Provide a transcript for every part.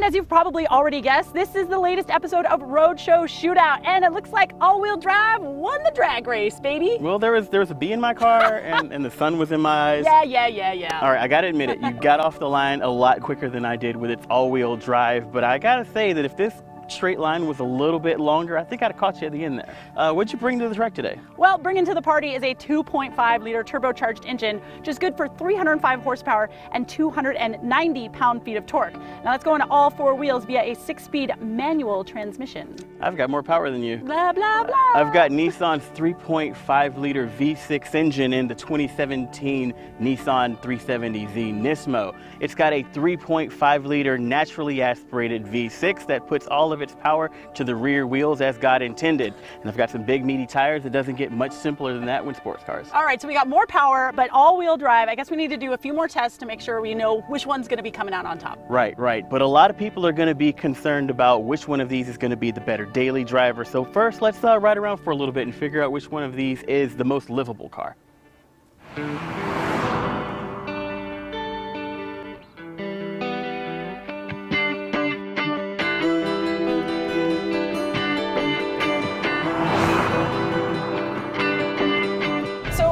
As you've probably already guessed, this is the latest episode of Roadshow Shootout, and it looks like all-wheel drive won the drag race, baby. Well, there was a bee in my car, and the sun was in my eyes. Yeah. All right, I gotta admit it, you got off the line a lot quicker than I did with its all-wheel drive, but I gotta say that if this straight line was a little bit longer, I think I'd have caught you at the end there. What'd you bring to the track today? Well, bringing to the party is a 2.5 liter turbocharged engine, which is good for 305 horsepower and 290 pound-feet of torque. Now that's going to all four wheels via a 6-speed manual transmission. I've got more power than you. Blah, blah, blah. I've got Nissan's 3.5 liter V6 engine in the 2017 Nissan 370Z Nismo. It's got a 3.5 liter naturally aspirated V6 that puts all of its power to the rear wheels as God intended. And I've got some big meaty tires that doesn't get much simpler than that with sports cars. All right, so we got more power, but all-wheel drive. I guess we need to do a few more tests to make sure we know which one's going to be coming out on top. Right. But a lot of people are going to be concerned about which one of these is going to be the better daily driver. So first, let's ride around for a little bit and figure out which one of these is the most livable car.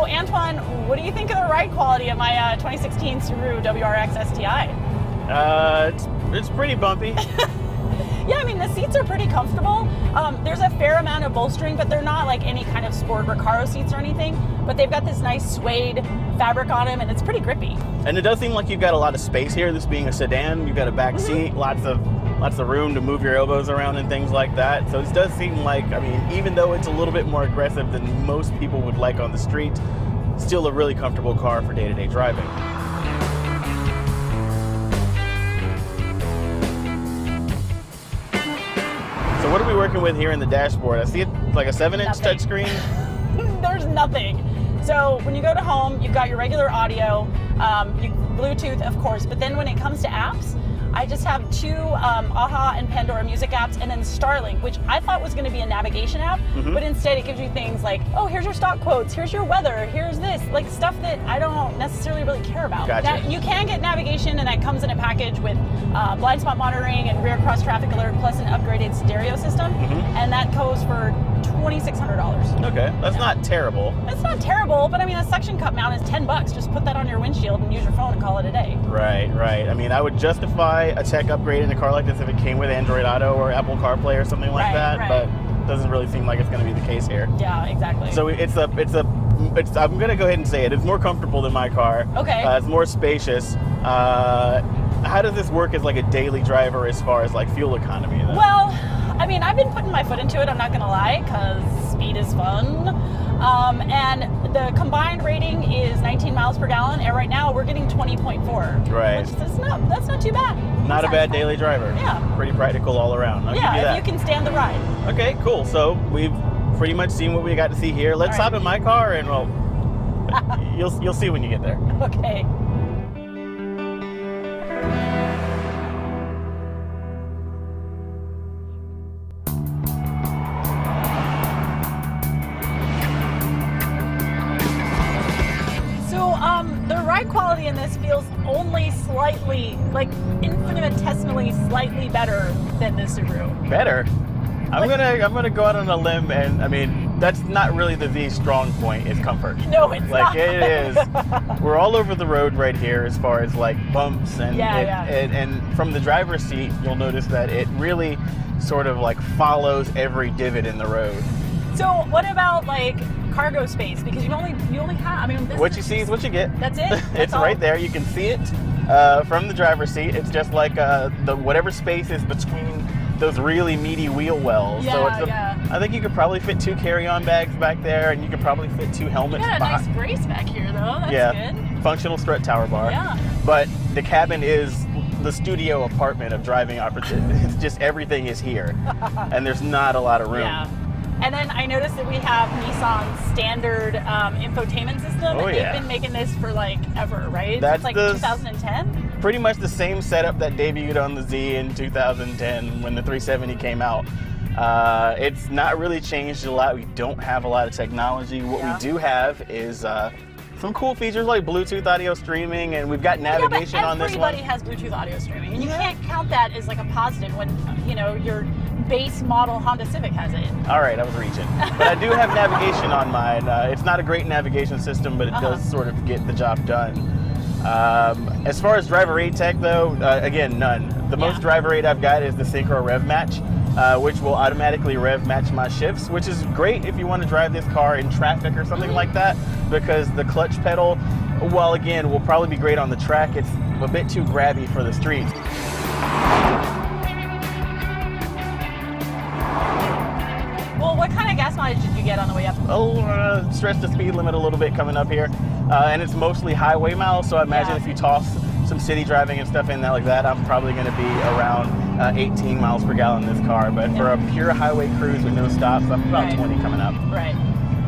Antoine, what do you think of the ride quality of my 2016 Subaru WRX STI? It's pretty bumpy. Yeah, I mean, the seats are pretty comfortable. There's a fair amount of bolstering, but they're not like any kind of sport Recaro seats or anything. But they've got this nice suede fabric on them, and it's pretty grippy. And it does seem like you've got a lot of space here. This being a sedan, you've got a back seat, lots of room to move your elbows around and things like that. So it does seem like, I mean, even though it's a little bit more aggressive than most people would like on the street, still a really comfortable car for day-to-day driving. So what are we working with here in the dashboard? I see it like a 7-inch touchscreen. There's nothing. So when you go to home, you've got your regular audio, Bluetooth, of course, but then when it comes to apps, I just have two AHA and Pandora music apps, and then Starlink, which I thought was going to be a navigation app, but instead it gives you things like, oh, here's your stock quotes, here's your weather, here's this, like stuff that I don't necessarily really care about. Gotcha. Now, you can get navigation, and that comes in a package with blind spot monitoring and rear cross traffic alert, plus an upgraded stereo system, and that goes for $2,600. Okay, that's not terrible. It's not terrible, but I mean, a suction cup mount is $10. Just put that on your windshield and use your phone and call it a day. Right. I mean, I would justify a tech upgrade in a car like this if it came with Android Auto or Apple CarPlay or something like that, but it doesn't really seem like it's going to be the case here. Yeah, exactly. So I'm going to go ahead and say it. It's more comfortable than my car. Okay. It's more spacious. How does this work as like a daily driver as far as like fuel economy? Then? Well, I mean, I've been putting my foot into it, I'm not going to lie, because speed is fun. And the combined rating is 19 miles per gallon, and right now we're getting 20.4. Right. Which is that's not too bad. Not a bad daily driver. Yeah. Pretty practical all around. I'll give you Yeah, that. if you can stand the ride. Okay, cool. So we've pretty much seen what we got to see here. Let's hop in my car and well, you'll see when you get there. Okay. The ride quality in this feels only slightly, like infinitesimally slightly better than the Subaru. Better? I'm gonna go out on a limb, and I mean, that's not really the Z's strong point, is comfort. No, it's like not. It is. We're all over the road right here as far as like bumps and and from the driver's seat, you'll notice that it really sort of like follows every divot in the road. So what about like cargo space? Because you only have, I mean, what you see is what you get. That's it. It's right there. You can see it from the driver's seat. It's just like the whatever space is between those really meaty wheel wells. Yeah, so I think you could probably fit 2 carry-on bags back there, and you could probably fit 2 helmets. You got a nice brace back here, though. That's good. Functional strut tower bar. Yeah. But the cabin is the studio apartment of driving opportunity. It's just everything is here, and there's not a lot of room. Yeah. And then I noticed that we have Nissan's standard infotainment system. Oh, and yeah. They've been making this for like ever, right? That's like 2010? Pretty much the same setup that debuted on the Z in 2010 when the 370 came out. It's not really changed a lot. We don't have a lot of technology. What we do have is some cool features like Bluetooth audio streaming, and we've got navigation on this one. Everybody has Bluetooth audio streaming, and you can't count that as like a positive when, you know, your base model Honda Civic has it. All right, I was reaching. But I do have navigation on mine. It's not a great navigation system, but it does sort of get the job done. As far as driver aid tech though, again, none. The most driver aid I've got is the Synchro Rev Match, which will automatically rev match my shifts, which is great if you want to drive this car in traffic or something like that, because the clutch pedal, while again, will probably be great on the track, it's a bit too grabby for the streets. Well, what kind of gas mileage did you get on the way up? Oh, stretch the speed limit a little bit coming up here. And it's mostly highway miles, so I imagine if you toss some city driving and stuff in there like that, I'm probably going to be around 18 miles per gallon in this car. But for a pure highway cruise with no stops, I'm about 20 coming up. Right.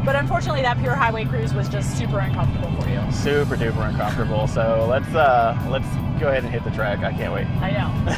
But unfortunately, that pure highway cruise was just super uncomfortable for you. Super duper uncomfortable. So let's go ahead and hit the track. I can't wait. I know.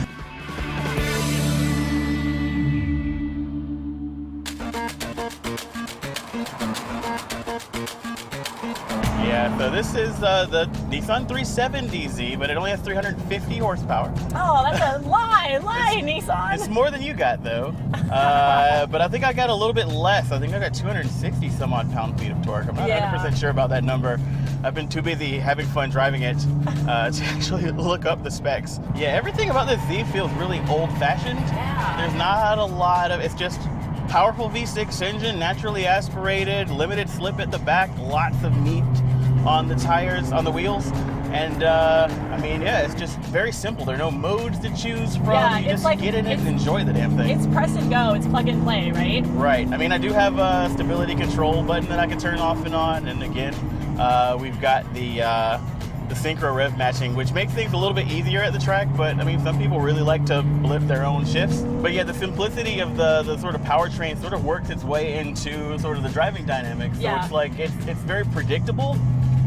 Yeah, so this is the Nissan 370Z, but it only has 350 horsepower. Oh, that's a lie, Nissan. It's more than you got, though. But I think I got a little bit less. I think I got 260 some odd pound-feet of torque. I'm not 100% sure about that number. I've been too busy having fun driving it to actually look up the specs. Yeah, everything about this Z feels really old-fashioned. Yeah. There's not a lot of, it's just powerful V6 engine, naturally aspirated, limited slip at the back, lots of meat on the tires, on the wheels, and I mean, yeah, it's just very simple. There are no modes to choose from. Yeah, you just get in it and enjoy the damn thing. It's press and go. It's plug and play, right? Right. I mean, I do have a stability control button that I can turn off and on, and again, we've got the synchro rev matching, which makes things a little bit easier at the track, but I mean, some people really like to blip their own shifts. But yeah, the simplicity of the sort of powertrain sort of works its way into sort of the driving dynamics. So it's like, it's very predictable,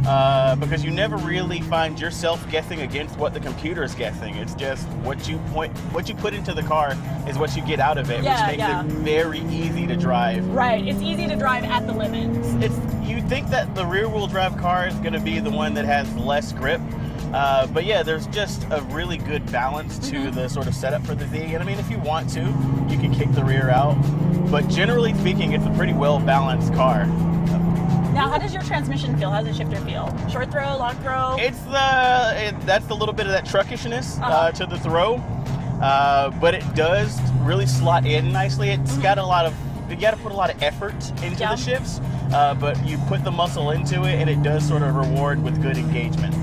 because you never really find yourself guessing against what the computer is guessing. It's just what you put into the car is what you get out of it, which makes it very easy to drive. Right, it's easy to drive at the limits. You'd think that the rear-wheel drive car is going to be the one that has less grip, but yeah, there's just a really good balance to the sort of setup for the Z. And I mean, if you want to, you can kick the rear out, but generally speaking, it's a pretty well-balanced car. Now, how does your transmission feel? How does the shifter feel? Short throw, long throw? That's a little bit of that truckishness to the throw, but it does really slot in nicely. It's got a lot of, you got to put a lot of effort into the shifts, but you put the muscle into it, and it does sort of reward with good engagement.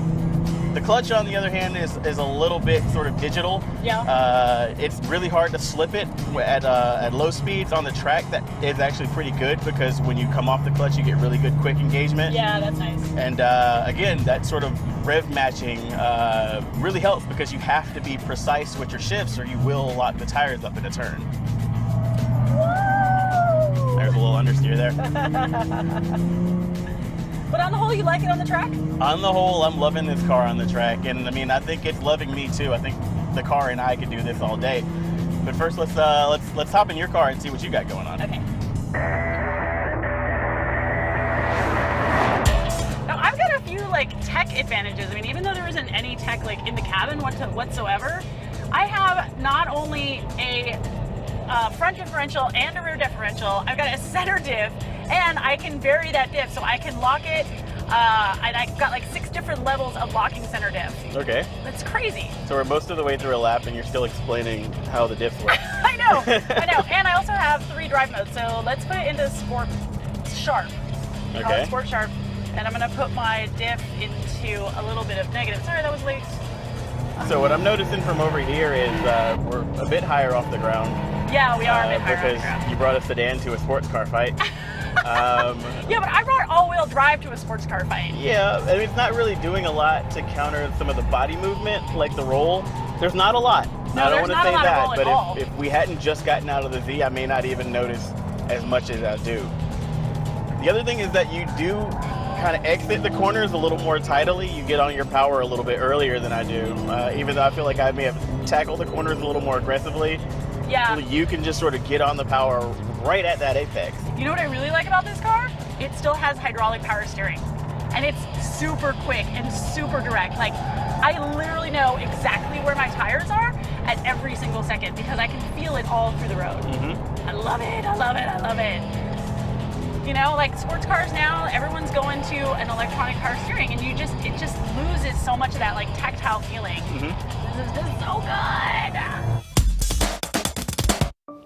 The clutch, on the other hand, is a little bit sort of digital. Yeah. It's really hard to slip it at low speeds on the track. That is actually pretty good, because when you come off the clutch, you get really good quick engagement. Yeah, that's nice. And again, that sort of rev matching really helps, because you have to be precise with your shifts, or you will lock the tires up in a turn. Woo! There's a little understeer there. But on the whole, you like it on the track? On the whole, I'm loving this car on the track, and I mean, I think it's loving me too. I think the car and I could do this all day. But first, let's hop in your car and see what you got going on. Okay. Now, I've got a few like tech advantages. I mean, even though there isn't any tech like in the cabin whatsoever, I have not only a front differential and a rear differential. I've got a center diff. And I can vary that diff, so I can lock it, and I've got like 6 different levels of locking center diff. Okay. That's crazy. So we're most of the way through a lap and you're still explaining how the diffs work. I know. And I also have 3 drive modes, so let's put it into Sport Sharp. Okay. Sport Sharp. And I'm gonna put my diff into a little bit of negative. Sorry, that was late. So what I'm noticing from over here is we're a bit higher off the ground. Yeah, we are a bit higher because off the ground. you brought a sedan to a sports car fight. Yeah, but I brought all-wheel drive to a sports car fight. Yeah, I mean, it's not really doing a lot to counter some of the body movement, like the roll. There's not a lot. No, I don't there's want to not say a lot of that, roll at but all. if we hadn't just gotten out of the Z, I may not even notice as much as I do. The other thing is that you do kind of exit the corners a little more tidily. You get on your power a little bit earlier than I do. Even though I feel like I may have tackled the corners a little more aggressively, Yeah. you can just sort of get on the power right at that apex. You know what I really like about this car? It still has hydraulic power steering. And it's super quick and super direct. Like, I literally know exactly where my tires are at every single second because I can feel it all through the road. I love it, I love it, I love it. You know, like sports cars now, everyone's going to an electronic power steering and it just loses so much of that like tactile feeling. This is so good.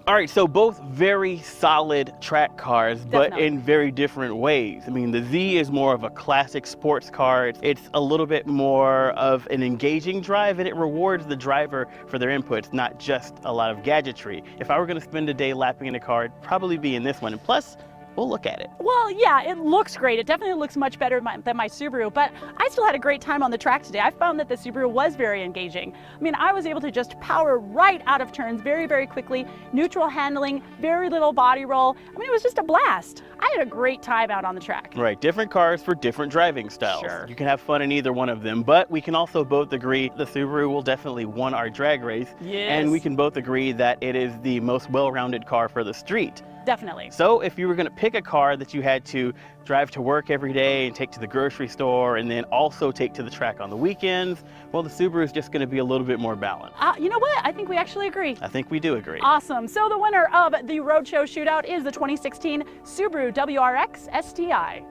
All right, so both very solid track cars, but Definitely. in very different ways. I mean, the Z is more of a classic sports car. It's a little bit more of an engaging drive, and it rewards the driver for their inputs, not just a lot of gadgetry. If I were gonna spend a day lapping in a car, it'd probably be in this one. And plus, we'll look at it. Well, yeah, it looks great. It definitely looks much better than my Subaru, but I still had a great time on the track today. I found that the Subaru was very engaging. I mean, I was able to just power right out of turns very, very quickly, neutral handling, very little body roll. I mean, it was just a blast. I had a great time out on the track. Right, different cars for different driving styles. Sure. You can have fun in either one of them, but we can also both agree the Subaru will definitely win our drag race. Yes. And we can both agree that it is the most well-rounded car for the street. Definitely. So if you were going to pick a car that you had to drive to work every day and take to the grocery store and then also take to the track on the weekends, well, the Subaru is just going to be a little bit more balanced. You know what? I think we actually agree. I think we do agree. Awesome. So the winner of the Roadshow Shootout is the 2016 Subaru WRX STI.